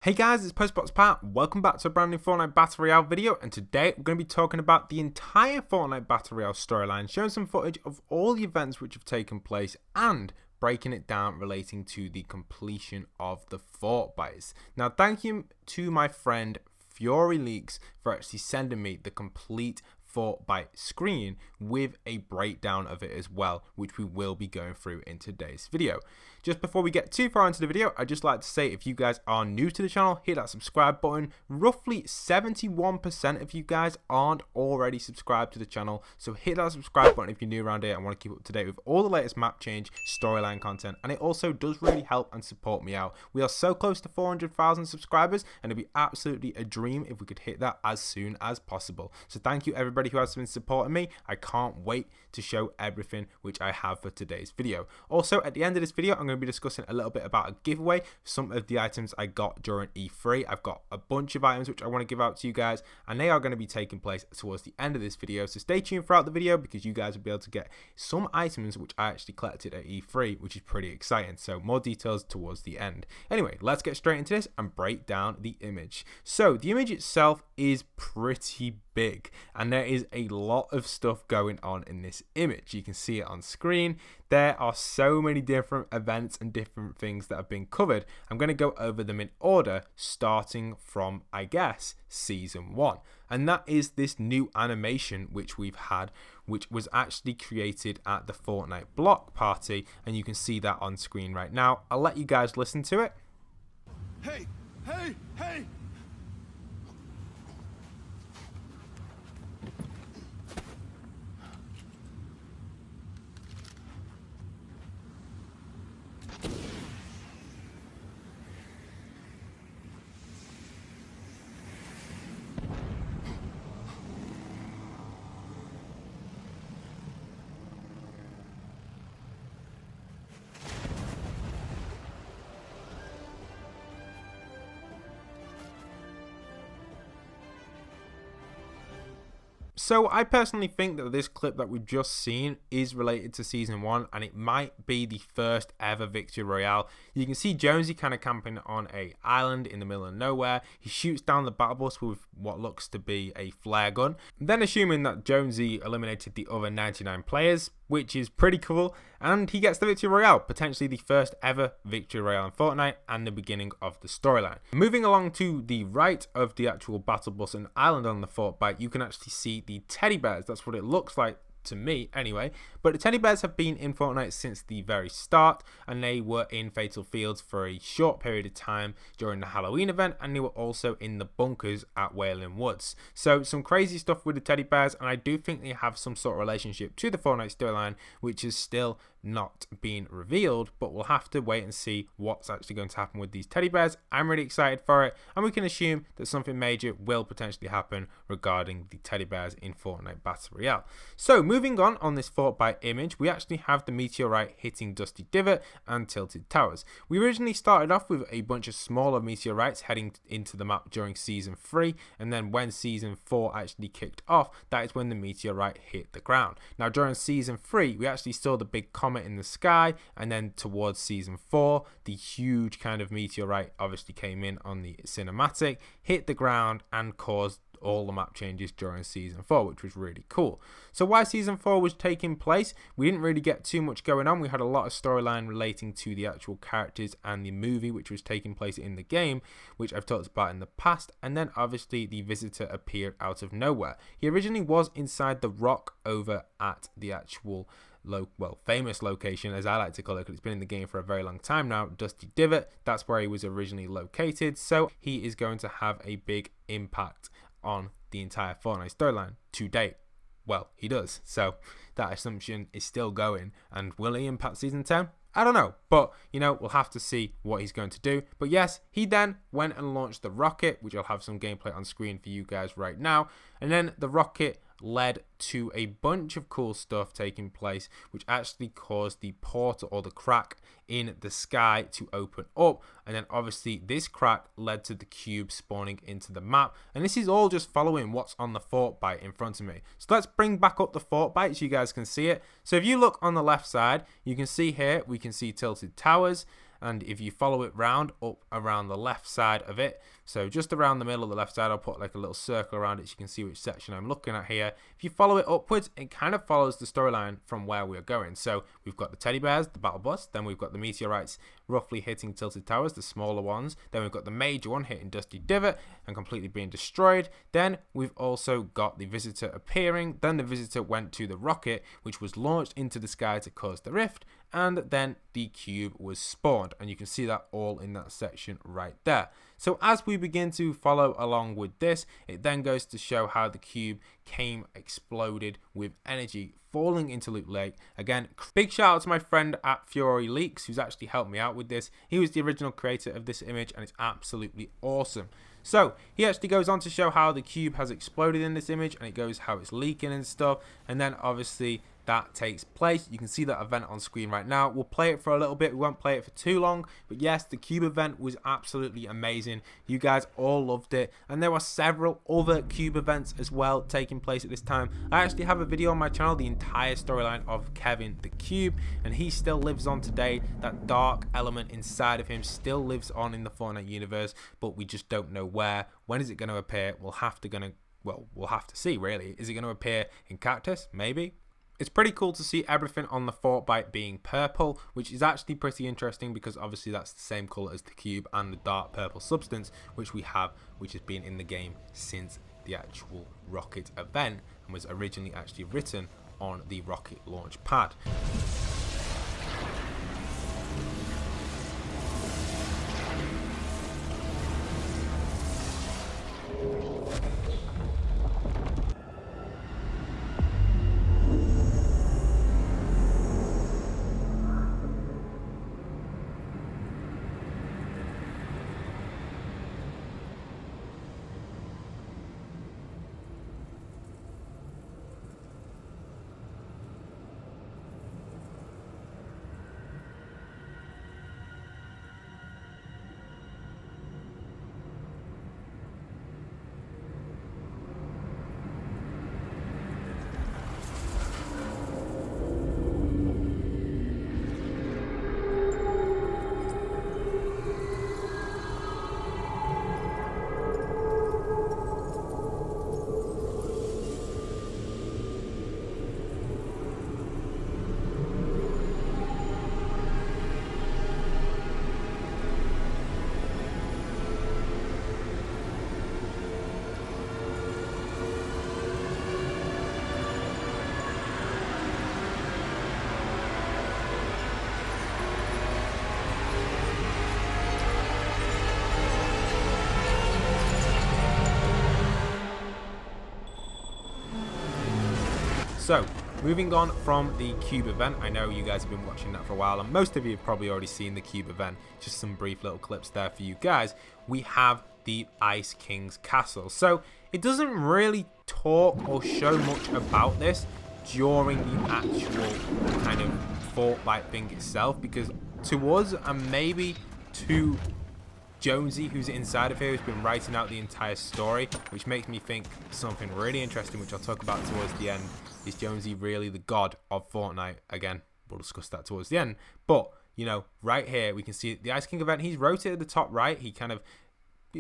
Hey guys, it's postboxpat. Welcome back to a brand new Fortnite Battle Royale video, and today we're going to be talking about the entire Fortnite Battle Royale storyline, showing some footage of all the events which have taken place and breaking it down relating to the completion of the Fortbytes. Now, thank you to my friend Fury Leaks for actually sending me the complete Fortbyte screen with a breakdown of it as well, which we will be going through in today's video. Just before we get too far into the video, I'd just like to say, if you guys are new to the channel, hit that subscribe button. Roughly 71% of you guys aren't already subscribed to the channel, so hit that subscribe button if you're new around here and want to keep up to date with all the latest map change, storyline content, and it also does really help and support me out. We are so close to 400,000 subscribers, and it'd be absolutely a dream if we could hit that as soon as possible. So thank you everybody who has been supporting me. I can't wait to show everything which I have for today's video. Also, at the end of this video, I'm going to be discussing a little bit about a giveaway, some of the items I got during E3. I've got a bunch of items which I want to give out to you guys, and they are going to be taking place towards the end of this video, so stay tuned throughout the video because you guys will be able to get some items which I actually collected at E3, which is pretty exciting. So more details towards the end. Anyway, let's get straight into this and break down the image. So the image itself is pretty big, and there is a lot of stuff going on in this image. You can see it on screen. There are so many different events and different things that have been covered. I'm going to go over them in order, starting from, I guess, season 1, and that is this new animation which we've had, which was actually created at the Fortnite block party, and you can see that on screen right now. I'll let you guys listen to it. Hey, hey, hey! So I personally think that this clip that we've just seen is related to season 1, and it might be the first ever victory royale. You can see Jonesy kind of camping on a island in the middle of nowhere. He shoots down the battle bus with what looks to be a flare gun. Then, assuming that Jonesy eliminated the other 99 players, which is pretty cool, and he gets the victory royale, potentially the first ever victory royale in Fortnite and the beginning of the storyline. Moving along to the right of the actual battle bus and island on the Fortbyte, you can actually see the teddy bears. That's what it looks like to me anyway, but the teddy bears have been in Fortnite since the very start, and they were in Fatal Fields for a short period of time during the Halloween event, and they were also in the bunkers at Wailing Woods. So some crazy stuff with the teddy bears, and I do think they have some sort of relationship to the Fortnite storyline, which is still not been revealed, but we'll have to wait and see what's actually going to happen with these teddy bears. I'm really excited for it, and we can assume that something major will potentially happen regarding the teddy bears in Fortnite Battle Royale. So moving on this Fortbyte image, we actually have the meteorite hitting Dusty Divot and Tilted Towers. We originally started off with a bunch of smaller meteorites heading into the map during season 3, and then when season 4 actually kicked off, that is when the meteorite hit the ground. Now during season 3, we actually saw the big comet in the sky, and then towards season 4, the huge kind of meteorite obviously came in on the cinematic, hit the ground, and caused all the map changes during season 4, which was really cool. So while season 4 was taking place, we didn't really get too much going on. We had a lot of storyline relating to the actual characters and the movie which was taking place in the game, which I've talked about in the past, and then obviously the visitor appeared out of nowhere. He originally was inside the rock over at the actual famous location, as I like to call it, because it's been in the game for a very long time now, Dusty Divot. That's where he was originally located, so he is going to have a big impact on the entire Fortnite storyline to date. Well, he does, so that assumption is still going, and will he impact season 10? I don't know, but you know, we'll have to see what he's going to do. But yes, he then went and launched the rocket, which I'll have some gameplay on screen for you guys right now, and then the rocket led to a bunch of cool stuff taking place, which actually caused the portal or the crack in the sky to open up, and then obviously this crack led to the cube spawning into the map, and this is all just following what's on the Fortbyte in front of me. So let's bring back up the Fortbyte so you guys can see it. So if you look on the left side, you can see here, we can see Tilted Towers, and if you follow it round up around the left side of it, so just around the middle of the left side, I'll put like a little circle around it so you can see which section I'm looking at here. If you follow it upwards, it kind of follows the storyline from where we're going. So we've got the teddy bears, the battle bus, then we've got the meteorites roughly hitting tilted towers, the smaller ones, then we've got the major one hitting Dusty Divot and completely being destroyed. Then we've also got the visitor appearing, then the visitor went to the rocket which was launched into the sky to cause the rift, and then the cube was spawned, and you can see that all in that section right there. So as we begin to follow along with this, it then goes to show how the cube came exploded with energy falling into Loot Lake. Again, big shout out to my friend at Fury Leaks who's actually helped me out with this. He was the original creator of this image and it's absolutely awesome. So he actually goes on to show how the cube has exploded in this image, and it goes how it's leaking and stuff, and then obviously that takes place. You can see that event on screen right now. We'll play it for a little bit. We won't play it for too long, but yes, the cube event was absolutely amazing. You guys all loved it, and there were several other cube events as well taking place at this time. I actually have a video on my channel, the entire storyline of Kevin the Cube, and he still lives on today. That dark element inside of him still lives on in the Fortnite universe, but we just don't know where. When is it going to appear? We'll have to see, really. Is it going to appear in Cactus? Maybe. It's pretty cool to see everything on the Fortbyte being purple, which is actually pretty interesting because obviously that's the same color as the cube and the dark purple substance which we have, which has been in the game since the actual rocket event and was originally actually written on the rocket launch pad. So, moving on from the cube event, I know you guys have been watching that for a while, and most of you have probably already seen the cube event, just some brief little clips there for you guys. We have the Ice King's castle. So, it doesn't really talk or show much about this during the actual kind of Fortbyte thing itself, because to us, and maybe to Jonesy, who's inside of here, who's been writing out the entire story, which makes me think something really interesting, which I'll talk about towards the end. Is Jonesy really the god of Fortnite? Again, we'll discuss that towards the end. But, you know, right here, we can see the Ice King event. He's rotated the top right. He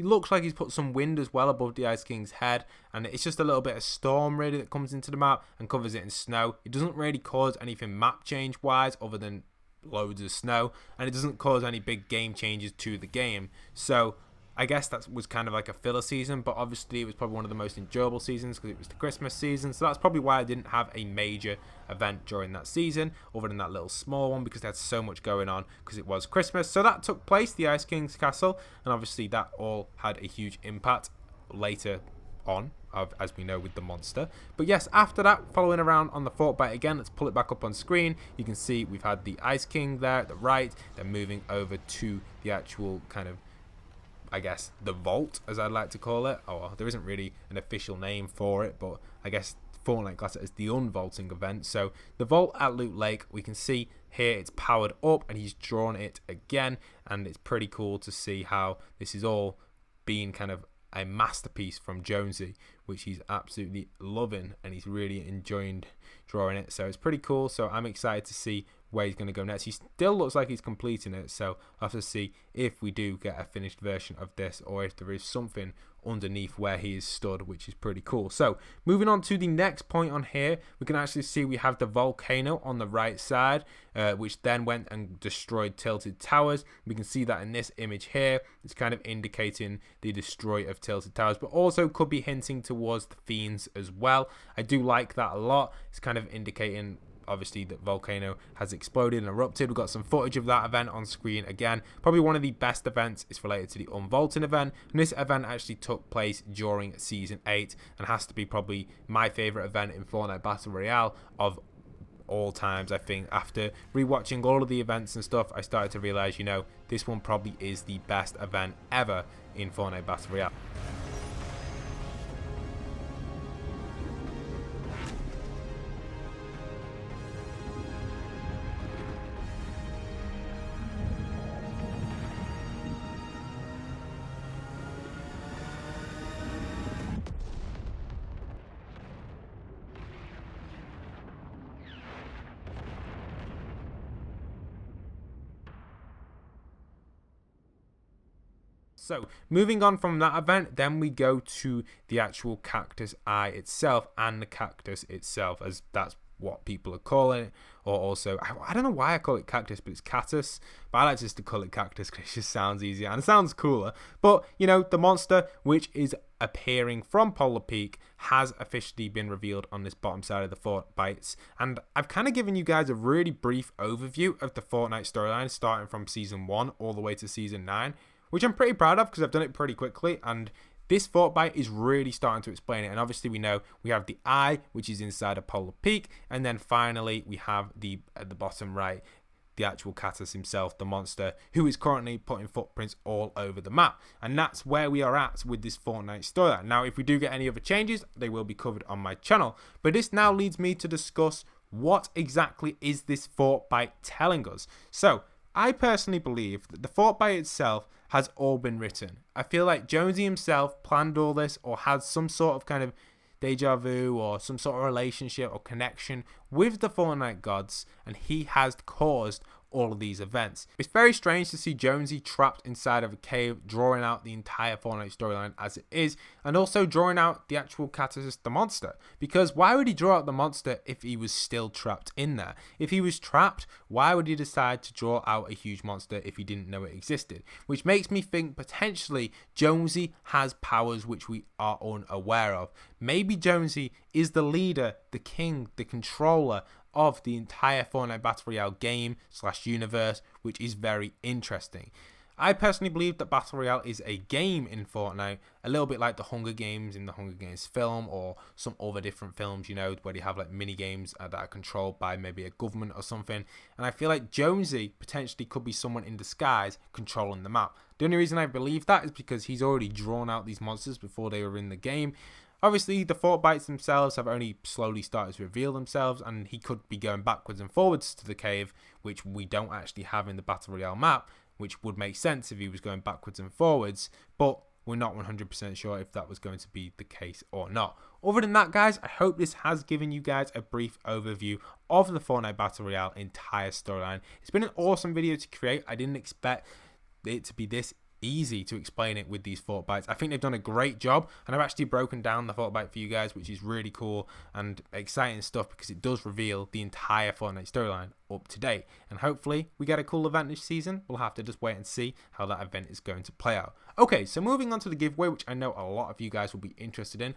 looks like he's put some wind as well above the Ice King's head. And it's just a little bit of storm, really, that comes into the map and covers it in snow. It doesn't really cause anything map change-wise other than loads of snow, and it doesn't cause any big game changes to the game. So I guess that was kind of like a filler season, but obviously it was probably one of the most enjoyable seasons because it was the Christmas season. So that's probably why I didn't have a major event during that season other than that little small one, because they had so much going on because it was Christmas. So that took place, the Ice King's castle, and obviously that all had a huge impact later on, as we know, with the monster. But yes, after that, following around on the Fortbyte again, let's pull it back up on screen. You can see we've had the Ice King there at the right, then moving over to the actual kind of, I guess, the vault, as I'd like to call it. Oh, there isn't really an official name for it, but I guess Fortnite class it as the unvaulting event. So the vault at Loot Lake, we can see here it's powered up and he's drawn it again, and it's pretty cool to see how this is all being kind of a masterpiece from Jonesy, which he's absolutely loving and he's really enjoying drawing it. So it's pretty cool. So I'm excited to see where he's going to go next. He still looks like he's completing it, so I'll have to see if we do get a finished version of this, or if there is something underneath where he is stood, which is pretty cool. So moving on to the next point on here, we can actually see we have the volcano on the right side, which then went and destroyed tilted towers. We can see that in this image here. It's kind of indicating the destroy of tilted towers, but also could be hinting towards the fiends as well. I do like that a lot. It's kind of indicating obviously that Volcano has exploded and erupted. We've got some footage of that event on screen again. Probably one of the best events is related to the Unvaulting event, and this event actually took place during Season 8 and has to be probably my favourite event in Fortnite Battle Royale of all times. I think after rewatching all of the events and stuff, I started to realise, you know, this one probably is the best event ever in Fortnite Battle Royale. So moving on from that event, then we go to the actual cactus eye itself and the cactus itself, as that's what people are calling it. Or also, I don't know why I call it cactus, but it's cactus. But I like just to call it cactus because it just sounds easier and it sounds cooler. But, you know, the monster which is appearing from Polar Peak has officially been revealed on this bottom side of the Fortbytes. And I've kind of given you guys a really brief overview of the Fortnite storyline starting from Season 1 all the way to Season 9. Which I'm pretty proud of because I've done it pretty quickly, and this Fortbyte is really starting to explain it. And obviously we know we have the eye, which is inside of Polar Peak, and then finally we have the at the bottom right, the actual cactus himself, the monster, who is currently putting footprints all over the map. And that's where we are at with this Fortnite storyline. Now, if we do get any other changes, they will be covered on my channel. But this now leads me to discuss what exactly is this Fortbyte telling us. So, I personally believe that the Fortbyte itself has all been written. I feel like Jonesy himself planned all this, or had some sort of kind of deja vu or some sort of relationship or connection with the Fortnite gods, and he has caused all of these events. It's very strange to see Jonesy trapped inside of a cave, drawing out the entire Fortnite storyline as it is, and also drawing out the actual cactus, the monster. Because why would he draw out the monster if he was still trapped in there? If he was trapped, why would he decide to draw out a huge monster if he didn't know it existed? Which makes me think potentially Jonesy has powers which we are unaware of. Maybe Jonesy is the leader, the king, the controller of the entire Fortnite Battle Royale game / universe, which is very interesting. I personally believe that Battle Royale is a game in Fortnite, a little bit like the Hunger Games in the Hunger Games film, or some other different films, you know, where you have like mini games that are controlled by maybe a government or something. And I feel like Jonesy potentially could be someone in disguise controlling the map. The only reason I believe that is because he's already drawn out these monsters before they were in the game. Obviously, the Fortbytes themselves have only slowly started to reveal themselves, and he could be going backwards and forwards to the cave, which we don't actually have in the Battle Royale map, which would make sense if he was going backwards and forwards, but we're not 100% sure if that was going to be the case or not. Other than that, guys, I hope this has given you guys a brief overview of the Fortnite Battle Royale entire storyline. It's been an awesome video to create. I didn't expect it to be this easy to explain it with these Fortbytes. I think they've done a great job, and I've actually broken down the Fortbyte for you guys, which is really cool and exciting stuff because it does reveal the entire Fortnite storyline up to date. And hopefully we get a cool event this season. We'll have to just wait and see how that event is going to play out. Okay, so moving on to the giveaway, which I know a lot of you guys will be interested in.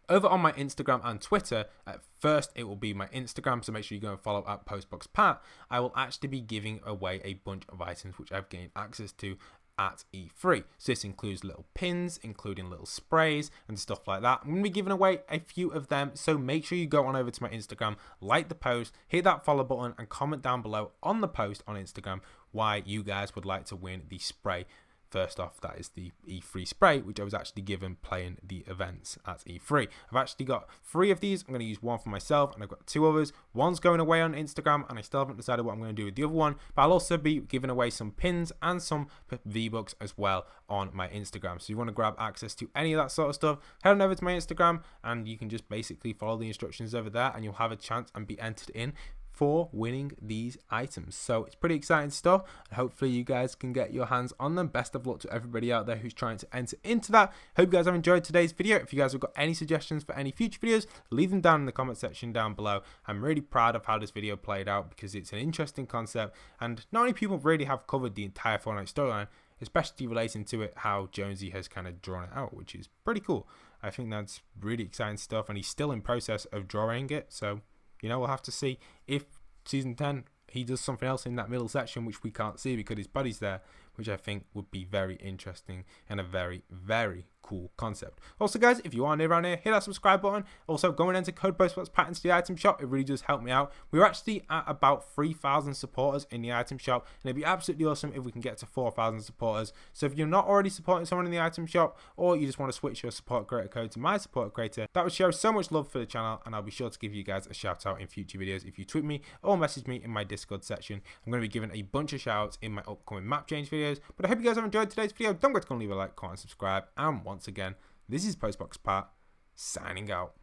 Over on my Instagram and Twitter, at first it will be my Instagram, so make sure you go and follow at postboxpat. I will actually be giving away a bunch of items which I've gained access to at E3. So this includes little pins, including little sprays and stuff like that. I'm going to be giving away a few of them, so make sure you go on over to my Instagram, like the post, hit that follow button, and comment down below on the post on Instagram why you guys would like to win the spray. First off, that is the E3 spray, which I was actually given playing the events at E3. I've actually got 3 of these. I'm going to use one for myself, and I've got 2 others. One's going away on Instagram, and I still haven't decided what I'm going to do with the other one. But I'll also be giving away some pins and some V-Bucks as well on my Instagram. So if you want to grab access to any of that sort of stuff, head on over to my Instagram, and you can just basically follow the instructions over there, and you'll have a chance and be entered in for winning these items. So it's pretty exciting stuff, and hopefully you guys can get your hands on them. Best of luck to everybody out there who's trying to enter into that. Hope you guys have enjoyed today's video. If you guys have got any suggestions for any future videos, leave them down in the comment section down below. I'm really proud of how this video played out because it's an interesting concept, and not many people really have covered the entire Fortnite storyline, especially relating to it how Jonesy has kind of drawn it out, which is pretty cool. I think that's really exciting stuff, and he's still in process of drawing it, so you know, we'll have to see if season 10 he does something else in that middle section which we can't see because his body's there, which I think would be very interesting and a very, very cool concept. Also, guys, if you are new around here, hit that subscribe button. Also, go and enter code postboxpat into the item shop. It really does help me out. We're actually at about 3,000 supporters in the item shop, and it'd be absolutely awesome if we can get to 4,000 supporters. So if you're not already supporting someone in the item shop, or you just want to switch your support creator code to my support creator, that would show so much love for the channel, and I'll be sure to give you guys a shout out in future videos if you tweet me or message me in my Discord section. I'm going to be giving a bunch of shout outs in my upcoming map change videos. But I hope you guys have enjoyed today's video. Don't forget to go and leave a like, comment, and subscribe. And once again, this is postboxpat signing out.